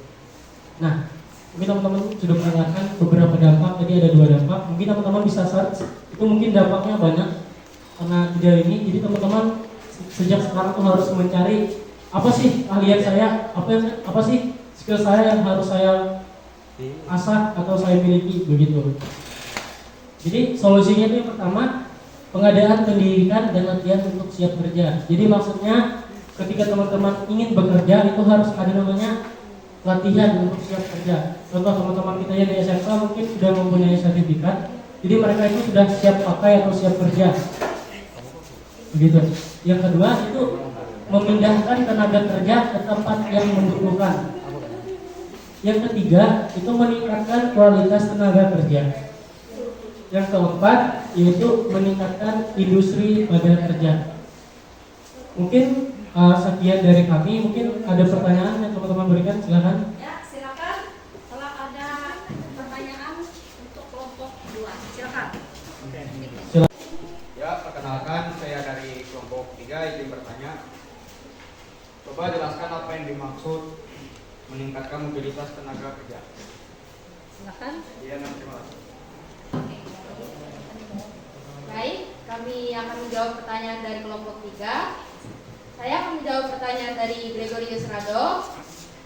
S2: Nah, mungkin teman-teman sudah mendengarkan beberapa dampak, tadi ada 2 dampak. Mungkin teman-teman bisa search, itu mungkin dampaknya banyak karena tidak ini. Jadi teman-teman sejak sekarang tuh harus mencari apa sih keahlian saya, apa sih skill saya yang harus saya asah atau saya miliki, begitu. Jadi solusinya itu yang pertama, pengadaan pendidikan dan latihan untuk siap kerja. Jadi maksudnya ketika teman-teman ingin bekerja itu harus ada namanya latihan untuk siap kerja. Contoh teman-teman kita yang di SMK mungkin sudah mempunyai sertifikat, jadi mereka itu sudah siap pakai atau siap kerja, begitu. Yang kedua itu memindahkan tenaga kerja ke tempat yang membutuhkan. Yang ketiga itu meningkatkan kualitas tenaga kerja. Yang keempat yaitu meningkatkan industri pada kerja. Mungkin sekian dari kami. Mungkin ada pertanyaan yang teman-teman berikan, silakan.
S1: Ya, silakan. Kalau ada pertanyaan untuk kelompok 2, silakan.
S10: Ya, perkenalkan saya dari kelompok 3 izin bertanya. Coba jelaskan apa yang dimaksud meningkatkan mobilitas tenaga kerja.
S1: Silakan.
S10: Iya, terima kasih.
S3: Baik, kami akan menjawab pertanyaan dari kelompok 3. Saya akan menjawab pertanyaan dari Gregorius Rado.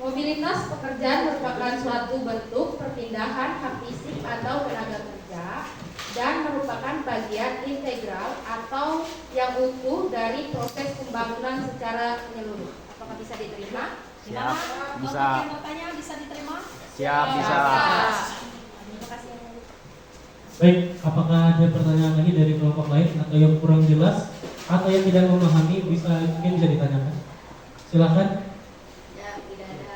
S3: Mobilitas pekerjaan merupakan suatu bentuk perpindahan hak fisik atau tenaga kerja dan merupakan bagian integral atau yang utuh dari proses pembangunan secara menyeluruh. Apakah bisa diterima?
S11: Siap, bisa.
S1: Yang bertanya bisa diterima?
S11: Siap, bisa.
S1: Terima kasih.
S2: Baik, apakah ada pertanyaan lagi dari kelompok lain atau yang kurang jelas atau yang tidak memahami mungkin bisa ditanyakan? Silakan.
S3: Ya, tidak ada.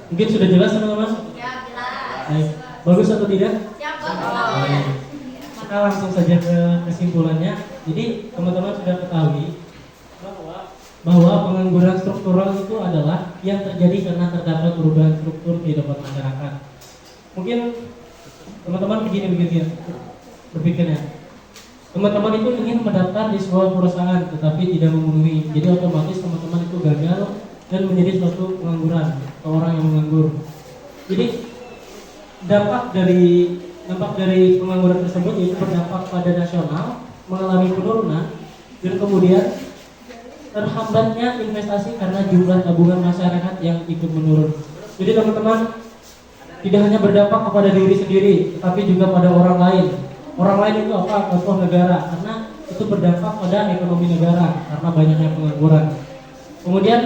S2: Mungkin sudah jelas teman-teman?
S3: Ya, jelas.
S2: Baik, bagus atau tidak?
S3: Siap,
S2: Baik. Kita langsung saja ke kesimpulannya. Jadi teman-teman sudah ketahui bahwa pengangguran struktural itu adalah yang terjadi karena terdapat perubahan struktur kehidupan masyarakat. Mungkin teman-teman berpikirnya, teman-teman itu ingin mendaftar di sebuah perusahaan tetapi tidak memenuhi, jadi otomatis teman-teman itu gagal dan menjadi suatu pengangguran atau orang yang menganggur. Jadi dampak dari pengangguran tersebut yaitu berdampak pada nasional mengalami penurunan dan kemudian terhambatnya investasi karena jumlah tabungan masyarakat yang ikut menurun. Jadi teman-teman tidak hanya berdampak kepada diri sendiri, tetapi juga pada orang lain. Orang lain itu apa? Contoh negara, karena itu berdampak pada ekonomi negara karena banyaknya pengangguran. Kemudian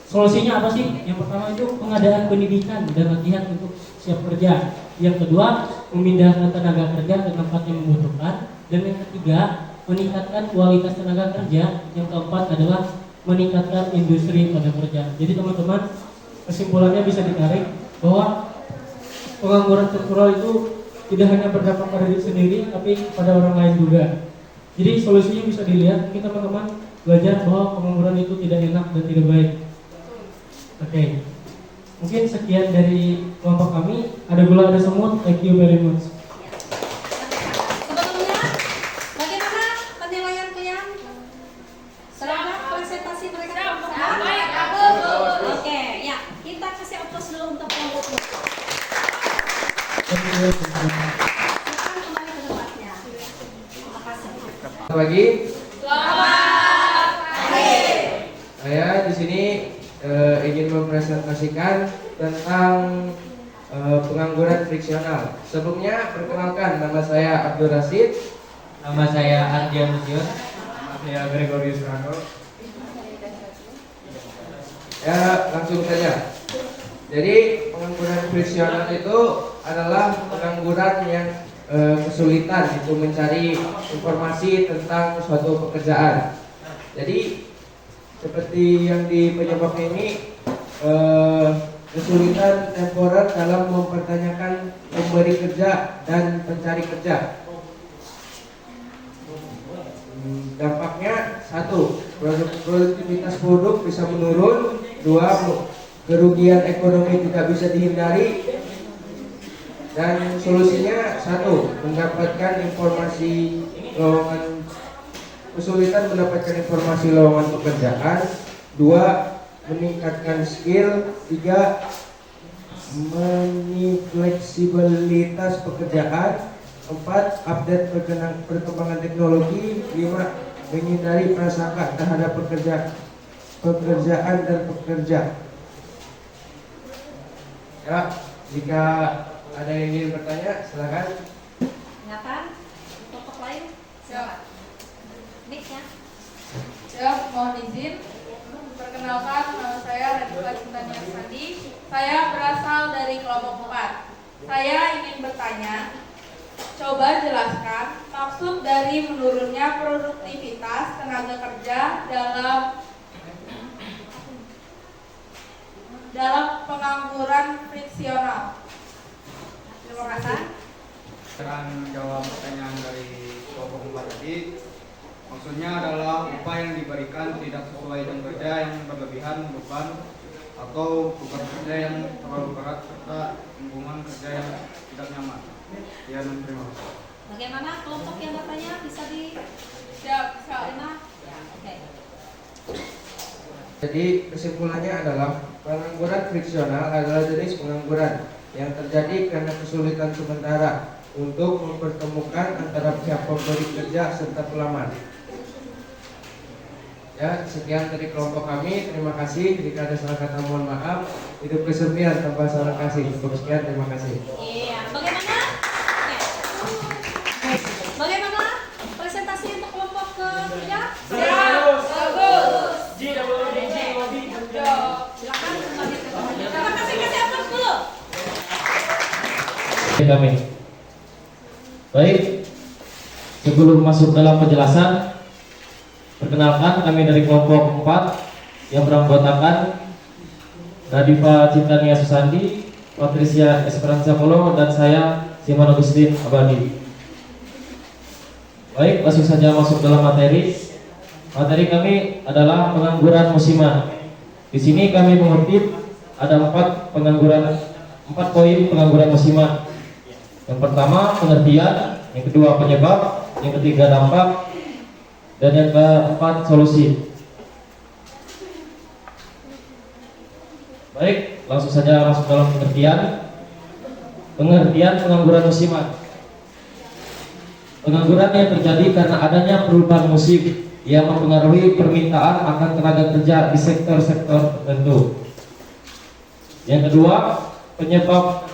S2: solusinya apa sih? Yang pertama itu pengadaan pendidikan dan latihan untuk siap kerja. Yang kedua, memindahkan tenaga kerja ke tempat yang membutuhkan. Dan yang ketiga, meningkatkan kualitas tenaga kerja. Yang keempat adalah meningkatkan industri pada kerja. Jadi teman-teman, kesimpulannya bisa ditarik bahwa pengangguran struktural itu tidak hanya berdampak pada diri sendiri, tapi pada orang lain juga. Jadi solusinya bisa dilihat, kita teman-teman belajar bahwa pengangguran itu tidak enak dan tidak baik.
S9: Oke. Mungkin sekian dari kelompok kami. Ada gula, ada semut. Thank you very much.
S1: Sebelumnya, bagaimana penilaian kalian terhadap presentasi mereka kelompok A? Oke, ya kita kasih aplaus dulu untuk kelompok B. Silakan kembali ke tempatnya. Terima kasih.
S12: Selamat pagi. Saya di sini ingin mempresentasikan tentang pengangguran friksional. Sebelumnya perkenalkan, nama saya Abdul Rasid.
S9: Nama saya Ardian Musion.
S10: Nama saya Gregorius Rano.
S12: Ya, langsung saja. Jadi pengangguran friksional itu adalah pengangguran yang kesulitan itu mencari informasi tentang suatu pekerjaan. Jadi seperti yang di penyebab ini, kesulitan temporer dalam mempertanyakan pemberi kerja dan pencari kerja. Dampaknya, 1, produktivitas produk bisa menurun. 2, kerugian ekonomi tidak bisa dihindari. Dan solusinya, 1, mendapatkan informasi lowongan, kesulitan mendapatkan informasi lowongan pekerjaan. 2, meningkatkan skill. 3, fleksibilitas pekerjaan. 4, update perkembangan teknologi. 5, menghindari prasangka terhadap pekerjaan dan pekerja. Ya, jika ada yang ingin bertanya, silakan.
S1: Silakan. Kelompok lain. Silakan. Nick ya.
S13: Ya, mohon izin. Perkenalkan, nama saya Radhika Cintania Sandi. Saya berasal dari kelompok 4. Saya ingin bertanya, coba jelaskan maksud dari menurunnya produktivitas tenaga kerja dalam pengangguran friksional. Terima kasih.
S10: Akan jawab pertanyaan dari kelompok 4 tadi. Maksudnya adalah upah yang diberikan tidak sesuai jam kerja yang berlebihan, beban, atau beban kerja yang terlalu berat, serta lingkungan kerja yang tidak nyaman. Ya, dan terima kasih.
S1: Bagaimana kelompok yang bertanya bisa di terima? Ya, oke.
S12: Jadi kesimpulannya adalah pengangguran friksional adalah jenis pengangguran yang terjadi karena kesulitan sementara untuk mempertemukan antara pihak pemberi kerja serta pelamar. Ya, sekian dari kelompok kami. Terima kasih. Jika ada salah kata mohon maaf. Hidup kesempian tanpa salah kasih. Cukup sekian. Terima kasih.
S1: Iya. Bagaimana? Bagaimana presentasi untuk kelompok ketiga?
S13: Bagus.
S1: Silakan kembali ke tempatnya. Terima kasih, kasih aplaus dulu.
S9: Kami. Baik. Sebelum masuk dalam penjelasan, perkenalkan kami dari kelompok 4 yang beranggotakan Radifa Cintania Susandi, Patricia Esperanza Polo, dan saya Simon Agustin Abadi. Baik, langsung saja masuk dalam materi. Materi kami adalah pengangguran musiman. Di sini kami mengutip ada 4 poin pengangguran musiman. Yang pertama pengertian, yang kedua penyebab, yang ketiga dampak, dan yang keempat solusi. Baik, langsung saja masuk dalam pengertian. Pengertian pengangguran musiman. Pengangguran yang terjadi karena adanya perubahan musim yang mempengaruhi permintaan akan tenaga kerja di sektor-sektor tertentu. Yang kedua, penyebab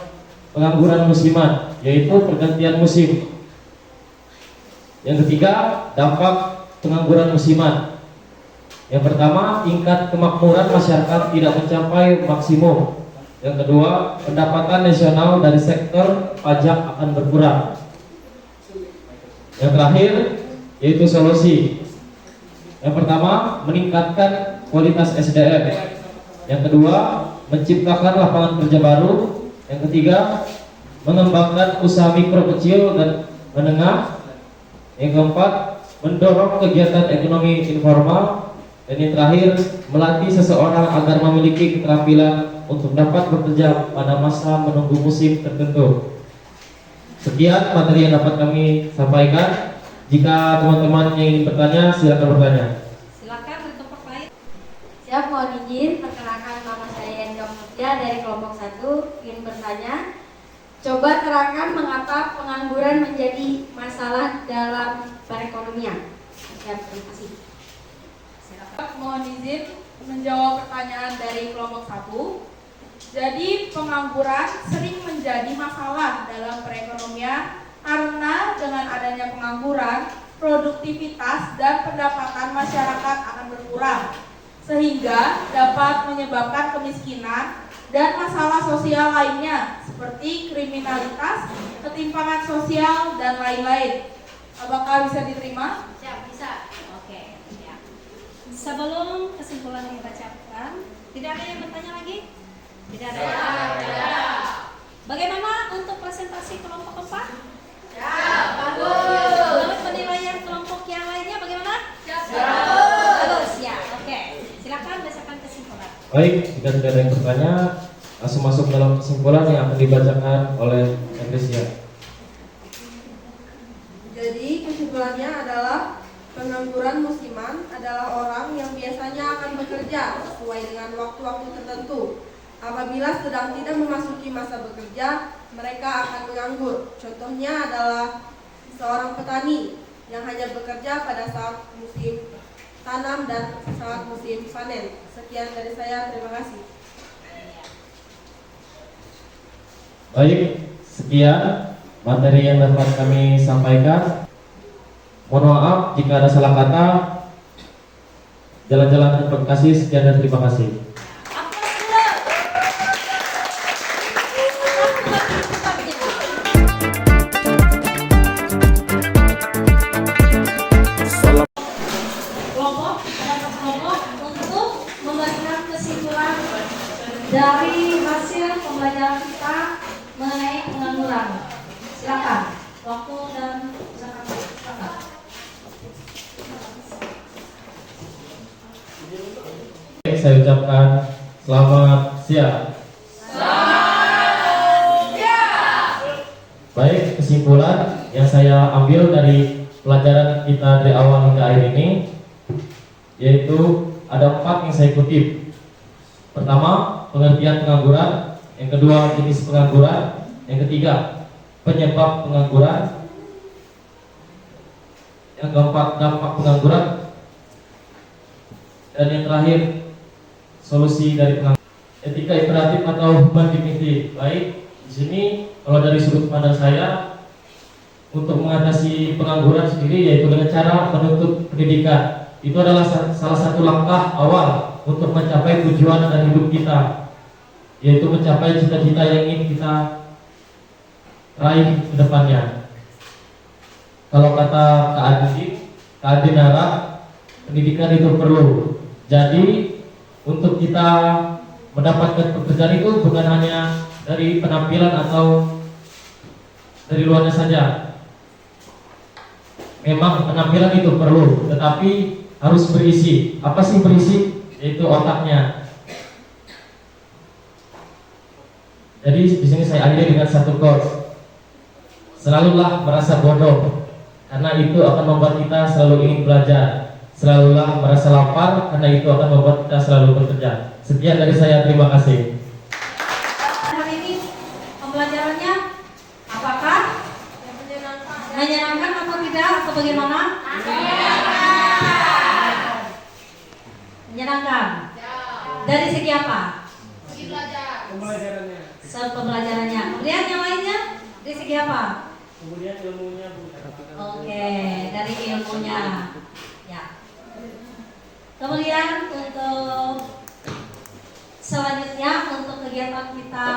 S9: pengangguran musiman, yaitu pergantian musim. Yang ketiga, dampak pengangguran musiman. Yang pertama, tingkat kemakmuran masyarakat tidak mencapai maksimum. Yang kedua, pendapatan nasional dari sektor pajak akan berkurang. Yang terakhir, yaitu solusi. Yang pertama, meningkatkan kualitas SDM. Yang kedua, menciptakan lapangan kerja baru. Yang ketiga, mengembangkan usaha mikro, kecil, dan menengah. Yang keempat, mendorong kegiatan ekonomi informal. Dan yang terakhir, melatih seseorang agar memiliki keterampilan untuk dapat bekerja pada masa menunggu musim tertentu. Sekian materi yang dapat kami sampaikan. Jika teman-teman yang ingin bertanya, silakan bertanya.
S1: Silakan dari tempat lain.
S14: Siap, mohon izin, perkenalkan nama saya Enjong Mutia dari kelompok 1, ingin bertanya. Coba terangkan mengapa pengangguran menjadi masalah dalam perekonomian. Siap, terima kasih.
S13: Mohon izin menjawab pertanyaan dari kelompok 1. Jadi pengangguran sering menjadi masalah dalam perekonomian karena dengan adanya pengangguran, produktivitas dan pendapatan masyarakat akan berkurang, sehingga dapat menyebabkan kemiskinan dan masalah sosial lainnya seperti kriminalitas, ketimpangan sosial, dan lain-lain. Apakah bisa diterima?
S1: Ya, bisa. Oke, ya. Sebelum kesimpulan dibacakan, tidak ada yang bertanya lagi? Tidak ada. Bagaimana untuk presentasi kelompok 4?
S13: Ya,
S1: bagus. Lalu penilaian kelompok yang lainnya bagaimana? Ya, bagus. Ya, oke. Silakan bacakan kesimpulan.
S9: Baik, jika tidak ada yang bertanya, langsung masuk dalam kesimpulan yang akan dibacakan oleh Endesia.
S13: Jadi kesimpulannya adalah pengangguran musiman adalah orang yang biasanya akan bekerja sesuai dengan waktu-waktu tertentu. Apabila sedang tidak memasuki masa bekerja, mereka akan menganggur. Contohnya adalah seorang petani yang hanya bekerja pada saat musim tanam dan saat musim panen. Sekian dari saya, terima kasih.
S9: Baik, sekian materi yang dapat kami sampaikan. Mohon maaf jika ada salah kata. Jalan-jalan terima kasih. Sekian dan terima kasih.
S1: Untuk memberikan kesimpulan dari hasil pembelajaran kita mengenai pengangguran. Silakan, waktu dan silakan.
S9: Saya ucapkan selamat siang. Baik, kesimpulan yang saya ambil dari pelajaran kita dari awal hingga akhir ini, yaitu ada 4 yang saya kutip. Pertama, pengertian pengangguran. Yang kedua, jenis pengangguran. Yang ketiga, penyebab pengangguran. Yang keempat, dampak pengangguran. Dan yang terakhir, solusi dari pengangguran. Etika imperatif atau human dignity. Baik, di sini kalau dari sudut pandang saya, untuk mengatasi pengangguran sendiri yaitu dengan cara menuntut pendidikan. Itu adalah salah satu langkah awal untuk mencapai tujuan dan hidup kita, yaitu mencapai cita-cita yang ingin kita raih ke depannya. Kalau kata Kak Adi Nara, pendidikan itu perlu. Jadi untuk kita mendapatkan pekerjaan itu bukan hanya dari penampilan atau dari luarnya saja. Memang penampilan itu perlu, tetapi harus berisi. Apa sih berisi? Yaitu otaknya. Jadi di sini saya akhiri dengan satu quotes. Selalulah merasa bodoh, karena itu akan membuat kita selalu ingin belajar. Selalulah merasa lapar, karena itu akan membuat kita selalu bekerja. Sekian dari saya, terima kasih.
S1: Hari ini pembelajarannya apakah menyenangkan atau tidak atau bagaimana? Menyenangkan. Dari segi apa?
S13: Segi belajar.
S2: Pembelajarannya.
S1: Pembelajarannya. Kemudian yang lainnya dari segi apa?
S2: Kemudian ilmunya, Bu.
S1: Oke, dari ilmunya. Ya. Kemudian untuk selanjutnya untuk kegiatan kita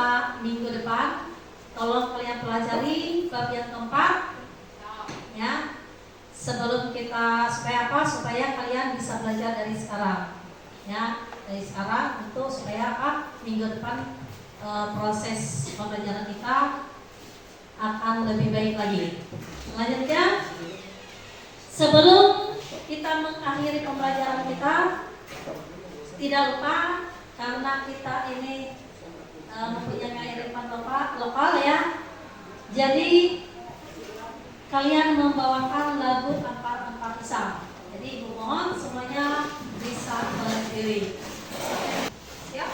S1: minggu depan, tolong kalian pelajari bab yang keempat, ya. Sebelum kita supaya kalian bisa belajar dari sekarang, ya, dari sekarang untuk supaya minggu depan proses pembelajaran kita akan lebih baik lagi. Selanjutnya, sebelum kita mengakhiri pembelajaran kita, Tidak lupa karena kita ini mempunyai kearifan lokal ya. Jadi kalian membawakan lagu Ampar-Ampar Pisang. Jadi ibu mohon semuanya bisa berdiri. Siap?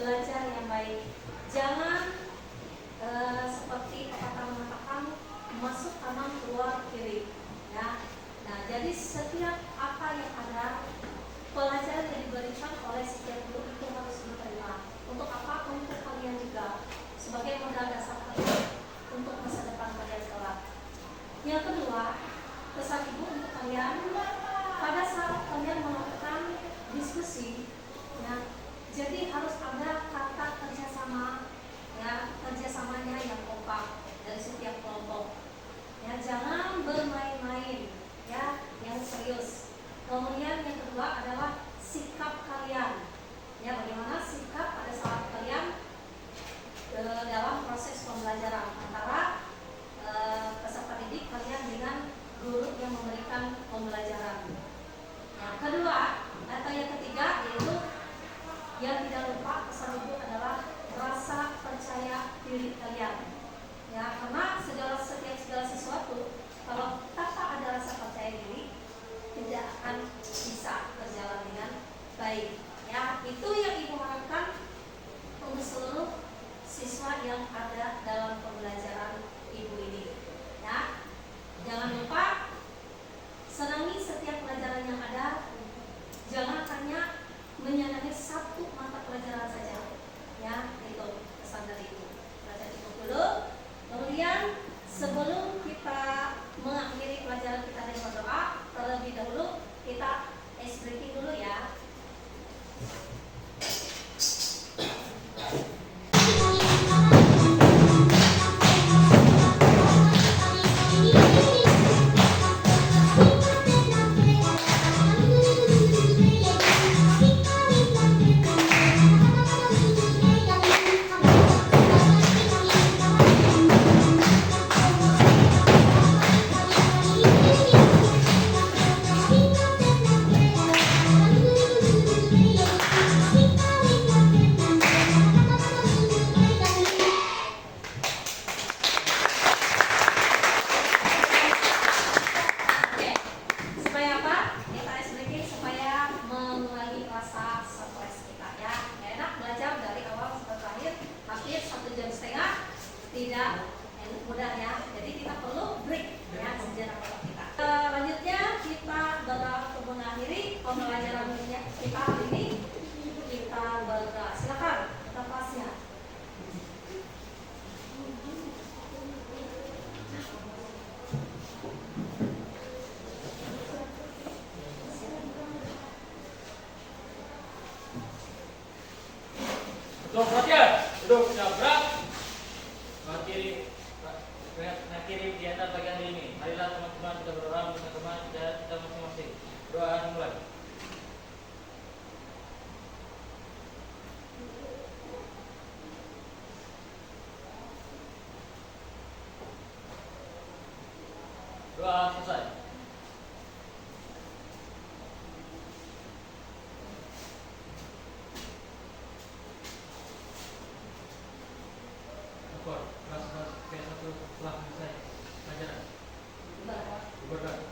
S1: belajar yang baik. Jangan seperti pepatah mengatakan masuk kanan keluar kiri. Ya. Nah, jadi setiap apa yang ada, pelajaran yang diberikan oleh setiap guru itu harus diterima. Untuk apa? Untuk kalian juga, sebagai modal dasar kalian untuk masa depan kalian kelak. Yang kedua, pesan ibu untuk kalian, pada saat kalian melakukan diskusi, ya, jadi harus ada kata kerjasama, ya, kerjasamanya yang kompak dari setiap kelompok. Ya, jangan bermain-main, ya, yang serius. Kemudian yang kedua adalah sikap kalian. Ya, bagaimana sikap pada saat kalian dalam proses pembelajaran antara peserta didik kalian dengan guru yang memberikan pembelajaran. Yang kedua atau yang ketiga yaitu yang tidak lupa pesan ibu adalah rasa percaya diri kalian. Ya, karena setiap segala sesuatu kalau tanpa ada rasa percaya diri tidak akan bisa berjalan dengan baik. Ya, itu yang ibu harapkan untuk seluruh siswa yang ada dalam pembelajaran ibu ini. Ya, jangan lupa senangi setiap pelajaran yang ada. Jangan hanya menyenangi satu mata pelajaran saja. Ya, itu pesan dari ibu. Baca cukup dulu. Kemudian sebelum kita mengakhiri pelajaran kita dengan berdoa, terlebih dahulu kita ice breaking dulu ya.
S9: Duduk perhatian, duduk gerak. Mengakhiri kegiatan pagi hari ini. Marilah teman-teman kita berdoa untuk teman-teman kita masing-masing. Doa dimulai. Doa selesai. Kelas P1 telah selesai pelajaran. Berdoa.